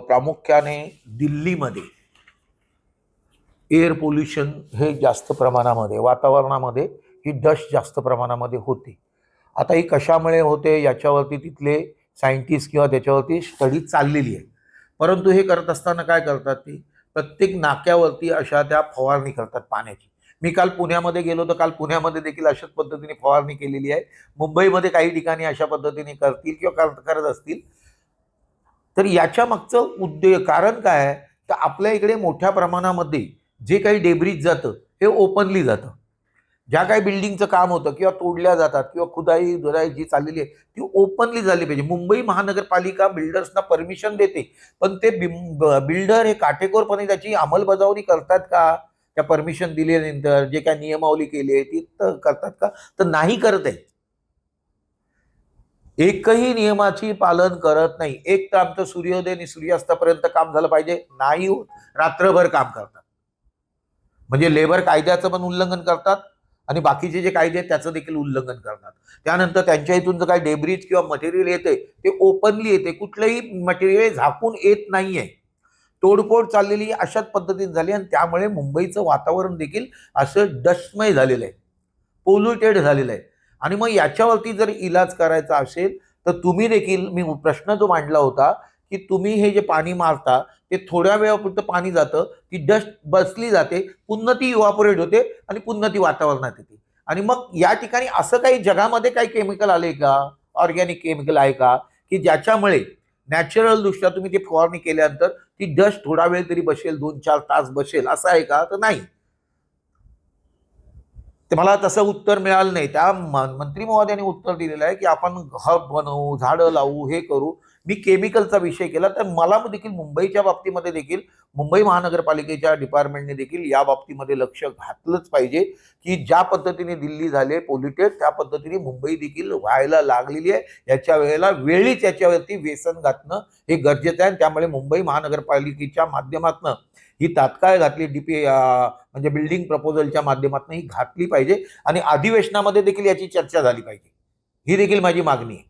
प्रामुख्याने दिल्लीमध्ये air pollution हे जास्त प्रमाणामध्ये, वातावरणामध्ये ही डस्ट जास्त प्रमाणामध्ये होते. आता ही कशामुळे होते याच्यावरती तिथले सायंटिस्ट किंवा त्याच्यावरती स्टडी चाललेली आहे. परंतु हे करत असताना काय करतात ती, प्रत्येक नाक्यावरती अशा त्या फवारणी करतात पाण्याची. मी काल पुण्यामध्ये गेलो तर काल पुण्यामध्ये देखील अशाच पद्धतीने फवारणी केलेली आहे. मुंबईमध्ये काही ठिकाणी अशा पद्धतीने करतील किंवा करत असतील. तर याच्या मागचं कारण काय आहे, तर आपल्या इकडे मोठ्या प्रमाणामध्ये जे काही डेब्रिज जातं हे ओपनली जातं. ज्या काही बिल्डिंगचं काम होतं किंवा तोडल्या जातात किंवा खुदाई धुदाई जी चाललेली आहे ती ओपनली झाली पाहिजे. मुंबई महानगरपालिका बिल्डर्सना परमिशन देते, पण ते बिल्डर हे काटेकोरपणे त्याची अंमलबजावणी करतात का? त्या परमिशन दिल्यानंतर जे काही नियमावली केली आहे ती करतात का? तर नाही करत आहे. एकही नियमाची पालन करत नाही. एक तर आमचं सूर्योदय आणि सूर्यास्तापर्यंत काम झालं पाहिजे, नाही होत, रात्रभर काम करतात. म्हणजे लेबर कायद्याचं पण उल्लंघन करतात आणि बाकीचे जे कायदे आहेत त्याचं देखील उल्लंघन करतात. त्यानंतर त्यांच्या इथून जर काही डेब्रिज किंवा मटेरियल येते ते ओपनली येते, कुठलंही मटेरियल झाकून येत नाहीये. तोडफोड चाललेली अशाच पद्धतीने झाली आणि त्यामुळे मुंबईचं वातावरण देखील असं डस्टमय झालेलं आहे, पोल्युटेड झालेलं आहे. आणि मग याच्यावरती जर इलाज करायचा असेल तर तुम्ही देखील, मी प्रश्न जो मांडला होता की तुम्ही हे जे पाणी मारता ते थोड्या वेळापुरतं पाणी जातं, ती डस्ट बसली जाते, पुन्हा ती इव्हापोरेट होते आणि पुन्हा ती वातावरणात येते. आणि मग या ठिकाणी असं काही जगामध्ये काही केमिकल आले का, ऑर्गॅनिक केमिकल आहे का, की ज्याच्यामुळे नॅचरल दृष्ट्या तुम्ही ते फवारणी केल्यानंतर ती डस्ट थोडा वेळ तरी बसेल, 2-4 तास बसेल, असं आहे का? तर नाही. ते मला तसं उत्तर मिळालं नाही. त्या मंत्री महोदयांनी उत्तर दिलेलं आहे की आपण हब बनवू, झाडं लावू, हे करू. मी केमिकलचा विषय केला, तर मला देखील मुंबईच्या बाबतीमध्ये देखील मुंबई महानगरपालिकेच्या डिपार्टमेंटने देखील या बाबतीमध्ये लक्ष घातलंच पाहिजे की ज्या पद्धतीने दिल्ली झाले पोल्युटेड त्या पद्धतीने मुंबई देखील व्हायला लागलेली आहे. याच्या वेळेला वेळीच याच्यावरती व्यसन घातणं हे गरजेचं आहे. त्यामुळे मुंबई महानगरपालिकेच्या माध्यमातून ही तात्काळ घातली म्हणजे बिल्डिंग प्रपोजलच्या माध्यमातून ही घातली पाहिजे आणि अधिवेशनामध्ये देखील याची चर्चा झाली पाहिजे. ही देखील माझी मागणी आहे.